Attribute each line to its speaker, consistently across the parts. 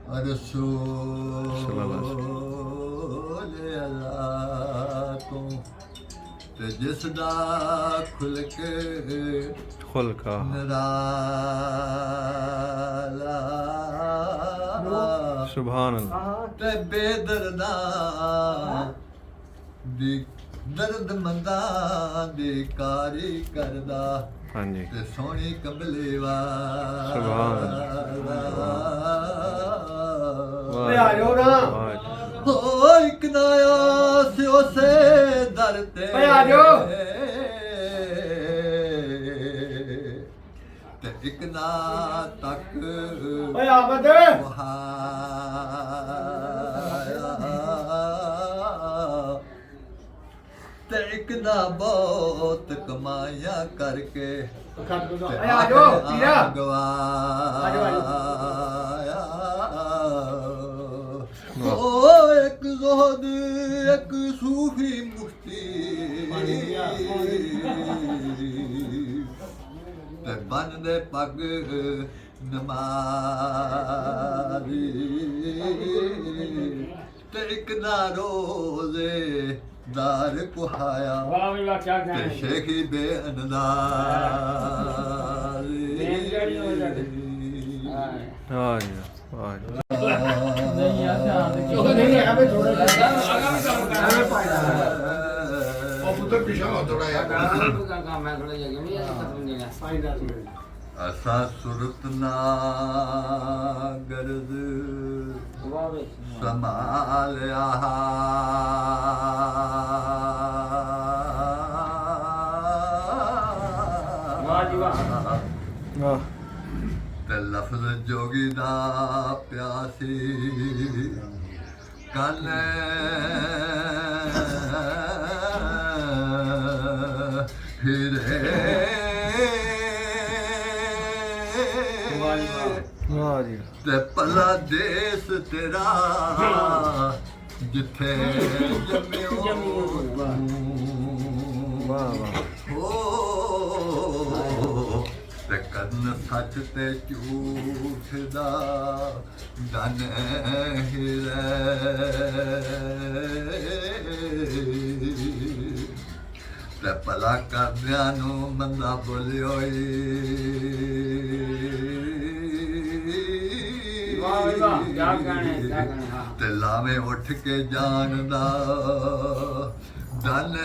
Speaker 1: ਰਸੂਲ ਅੱਲਾਹ ਤੋਂ ਤੇ ਜਿਸ ਦਾ
Speaker 2: ਖੁਲਕਾ
Speaker 1: ਨਰਾਲਾ
Speaker 2: ਸੁਭਾਨ ਅੱਲਾਹ
Speaker 1: ਤੇ ਬੇਦਰਦਾ ਦੀ ਦਰਦ ਮੰਦਾਂ ਦੀ ਕਾਰੀ ਕਰਦਾ
Speaker 2: ਹਾਂਜੀ
Speaker 1: ਤੇ ਸੋਹਣੀ ਕੰਬਲੇ ਵਾਲਾ
Speaker 2: ਸੁਭਾਨ
Speaker 3: ਓਏ ਆ ਜਾਓ ਨਾ
Speaker 1: ਹੋ ਇੱਕ ਨਾ ਆਸ ਉਸੇ ਦਰ ਤੇ
Speaker 3: ਓਏ ਆ ਜਾਓ
Speaker 1: ਤੇ ਇੱਕ ਨਾ ਤੱਕ
Speaker 3: ਓਏ ਆਮਦ
Speaker 1: ਤੇ ਇੱਕ ਨਾ ਬਹੁਤ ਕਮਾਈਆਂ ਕਰਕੇ
Speaker 3: ਓਏ ਆ ਜਾਓ ਪੀਰਾ
Speaker 1: ਓ ਇੱਕ ਜ਼ੋਹਦ ਇੱਕ ਸੂਫੀ ਮੁਫਤੀ ਤੇ ਬੰਨਦੇ ਪੱਗ ਨਮਾਜ਼ੀ ਤੇ ਇੱਕ ਨਾ ਰੋਜ਼ੇ ਦਾਰ ਕੁਹਾਇਆ
Speaker 3: ਵਾਹ ਵੀ ਵਾਹ ਕਿਆ
Speaker 1: ਤੇ
Speaker 3: ਗਾਣੇ
Speaker 1: ਸ਼ੇਖੀ ਬੇਅੰਦਾਜ਼ੀ
Speaker 2: ਵਾਹ ਜੀ ਵਾਹ ਜੀ
Speaker 3: ਨਹੀਂ ਯਾਰ ਧਿਆਨ ਦੇ ਕਿਉਂ ਨਹੀਂ ਆਵੇ ਥੋੜਾ ਜਿਹਾ ਐਵੇਂ ਪਾਇਆ
Speaker 4: ਉਹ ਪੁੱਤਰ ਪਿਛਾ ਹੋ ਥੋੜਾ ਯਾਰ
Speaker 3: ਕੰਮ ਹੈ ਥੋੜਾ ਜਿਹਾ ਨਹੀਂ ਖਤਮ ਨਹੀਂ ਹੈ ਫਾਇਦਾ ਨਹੀਂ
Speaker 1: ਅਸਾਂ ਸੁਰਤ ਨਾ ਗਰਦ
Speaker 3: ਵਾਹ ਵੇ
Speaker 1: ਸੰਭਾਲਿਆ
Speaker 3: ਵਾਹ ਜੀ ਵਾਹ
Speaker 2: ਵਾਹ
Speaker 1: ਤੇ ਲਫ਼ਜ਼ ਜੋਗੀ ਦਾ ਪਿਆਸੀ ਕੰਨ ਫਿਰੇ
Speaker 2: ਵਾਹ ਜੀ
Speaker 1: ਤੇ ਪਲਾ ਦੇਸ ਤੇਰਾ ਜਿੱਥੇ ਜੰਮਿਓ
Speaker 2: ਵਾਹ ਵਾਹ
Speaker 1: ਹੋ ਤੇ ਕੰਨ ਸੱਚ ਤੇ ਝੂਠ ਦਾ ਦਨ ਹਿਰੇ ਤੇ ਭਲਾ ਕਰਦਿਆਂ ਨੂੰ ਮੰਦਾ ਬੋਲਿਓ
Speaker 3: ਵਾਹ ਵਾਹ ਕਿਆ ਗਾਣੇ ਹਾਂ
Speaker 1: ਤੇ ਲਾਵੇਂ ਉੱਠ ਕੇ ਜਾਣ ਦਾ ਦਨ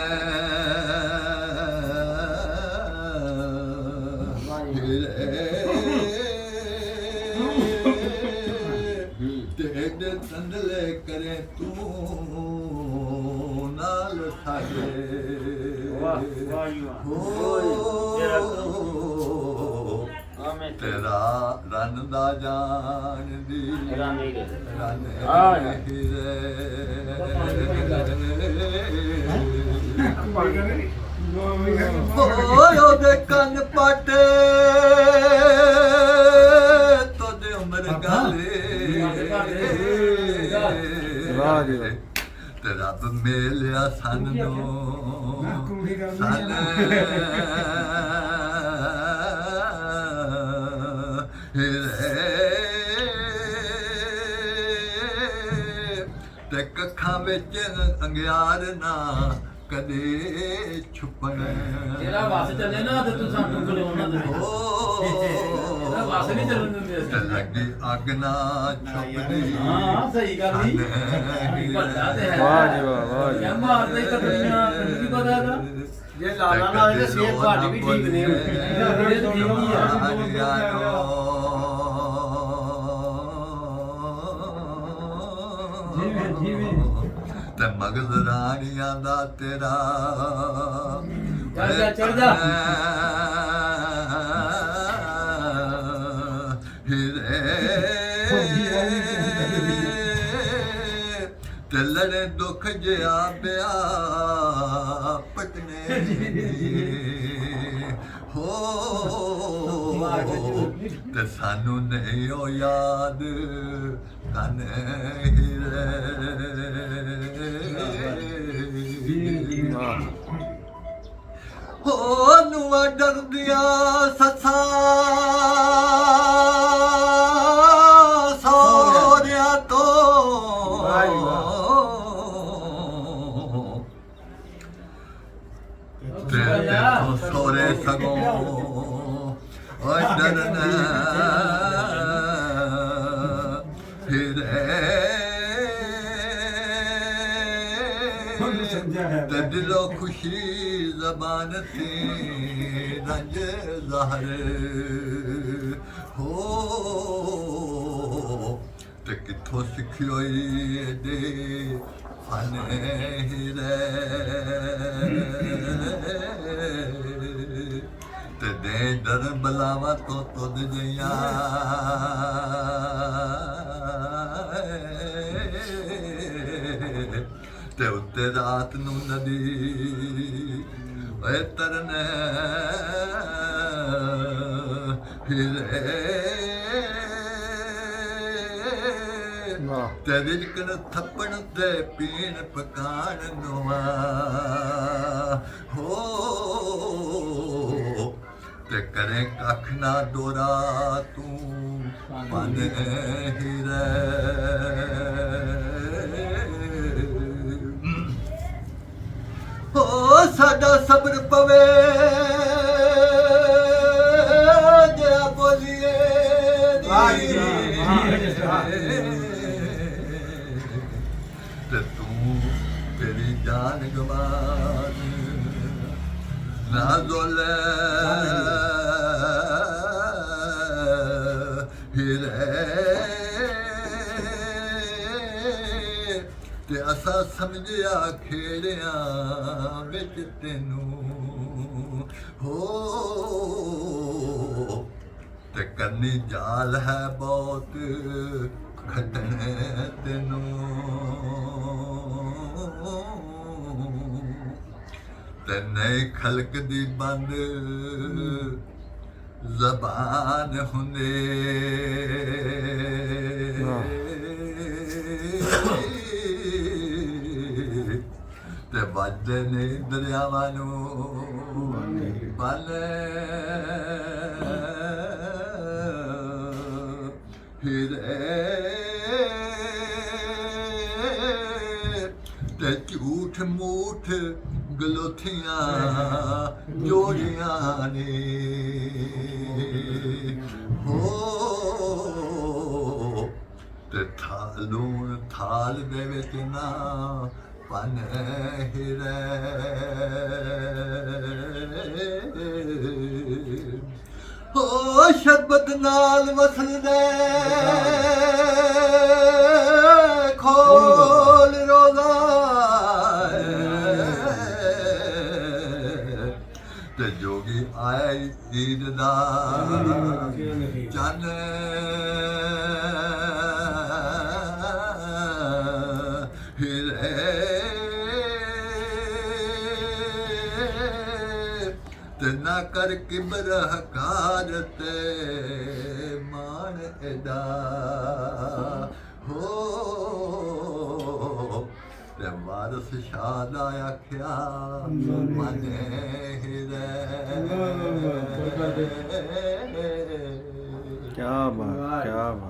Speaker 1: ਤੇ ਇਹਦੇ ਤੰਦਲੇ ਕਰੇ ਤੂੰ ਨਾਲ ਸਾਡੇ
Speaker 3: ਵਾਹ ਵਾਹ ਜੀ ਵਾਹ ਆਮੇ
Speaker 1: ਤੇਰਾ ਰਨ ਦਾ ਜਾਣ ਦੀ
Speaker 3: ਰਾਮੀ ਦੇ
Speaker 1: ਰਨ ਓਏ ਉਹਦੇ ਕੰਨ ਪਾਟੇ ਤੋਦੇ ਉਮਰ ਗਾਲੇ
Speaker 2: ਵਾਹ ਜੀ ਵਾਹ
Speaker 1: ਤੇ ਰੱਬ ਮੇਲਿਆ ਸਾਨੂੰ ਤੇ ਕੱਖਾਂ ਵਿੱਚ ਅੰਗਿਆਰ ਨਾ ਕਦੇ ਛੁਪਣ
Speaker 3: ਤੇਰਾ ਵਸ ਚੱਲੇ ਨਾ ਤੇ ਤੂੰ ਸਾਨੂੰ ਬੁਲਾਉਣ ਨਾ ਦੇ ਤੇਰਾ ਵਸ ਨਹੀਂ ਚੱਲਣ ਦਿੰਦੇ
Speaker 1: ਤੇ
Speaker 3: ਅਸੀਂ
Speaker 1: ਲੱਗੀ ਅੱਗ ਨਾ ਛੁਪਦੀ
Speaker 3: ਹਾਂ ਸਹੀ ਗੱਲ ਨਹੀਂ ਵੱਡਾ ਤੇ ਹੈ
Speaker 2: ਵਾਹ ਜੀ ਵਾਹ ਵਾਹ ਜੀ
Speaker 3: ਯਾ ਮਾਰਦੇ ਕਟੜੀਆਂ ਕੀ ਪਤਾ ਇਹਦਾ ਜੇ ਲਾਲਾ ਨਾਲ ਇਹਦੇ ਸਿਹਤ ਤੁਹਾਡੀ ਵੀ ਠੀਕ ਨਹੀਂ ਹੋਈ ਇਹ ਤਾਂ ਠੀਕ ਹੀ ਆ
Speaker 1: ਤੇ ਮਗਜ਼ ਰਾਣੀਆਂ ਦਾ ਤੇਰਾ
Speaker 3: ਚੜ ਜਾ
Speaker 1: ਤੇ ਲੜੇ ਦੁੱਖ ਜਿਆ ਪਿਆ ਪਟਨੇ ਹੋ ਤੇ ਸਾਨੂੰ ਨਹੀਂ ਉਹ ਯਾਦ ਕਨ ਹੀਰੇ ਹੋ ਨੂੰਆਂ ਡਰਦੀਆਂ ਸੱਸਾਂ ਸੋਹਰਿਆਂ ते दिलो खुशी ज़बान ते रंज ज़हर हो ते किथों सिखियो एॾे फन हीरे ते दे डर बलावा तो तुद जइया ते उत्ते रात नू नदी ਓਏ ਤਰਨੇ ਹੀਰੇ
Speaker 2: ਵਾਹ
Speaker 1: ਤੇ ਰਿਜਕਣ ਥੱਪਣ ਤੇ ਪੀਣ ਪਕਾਣ ਨਵਾ ਹੋ ਤੇ ਕਰੇ ਕੱਖ ਨਾ ਦੋਰਾ ਤੂੰ ਮਨ ਹੀਰੇ ਓ ਸਾਡਾ ਸਬਰ ਪਵੇ ਜੇ ਬੋਲੀਏ ਤੇ ਤੂੰ ਤੇਰੀ ਜਾਨ ਗਵਾਨ ਨਾ ਜ਼ੋਲੇ ਹੀਰੇ ਤੇ ਅਸਾਂ ਸਮਝਿਆ ਖੇੜਿਆਂ ਵਿੱਚ ਤੈਨੂੰ ਹੋ ਤੇ ਕਰਨੀ ਜਾਲ ਹੈ ਬਹੁਤ ਖੱਟਣੇ ਤੈਨੂੰ ਤੇ ਨਹੀਂ ਖਲਕ ਦੀ ਬੰਦ ਜ਼ਬਾਨ ਹੁੰਦੇ ਤੇ ਵੱਜਦੇ ਨੇ ਦਰਿਆਵਾਂ ਨੂੰ ਬਾਲੇ ਹੀਰੇ ਤੇ ਝੂਠ ਮੂਠ ਗਲੋਥੀਆਂ ਜੋੜੀਆਂ ਨੇ ਹੋ ਤੇ ਥਾਲ ਦੇ ਵਿੱਚ ਨਾ ਪਨ ਹੀਰੇ ਹੋ ਸ਼ਬਦ ਨਾਲ ਵਸਦੇ ਖੋਲ ਰੋਜ਼ਾ ਤੇ ਜੋਗੀ ਆਏ ਈਦ ਦਾ ਚੰਨ ਹੀਰੇ ਤੇ ਨਾ ਕਰ ਕਿਬਰ ਹਕਾਰ ਤੇ ਮਾਣ ਐਦਾ ਹੋ ਤੇ ਵਾਰਸ ਸ਼ਾਹ ਦਾ ਆਖਿਆ ਮਨ ਹੀਰੇ
Speaker 2: ਕੀ ਬਾਤ ਕੀ ਬਾਤ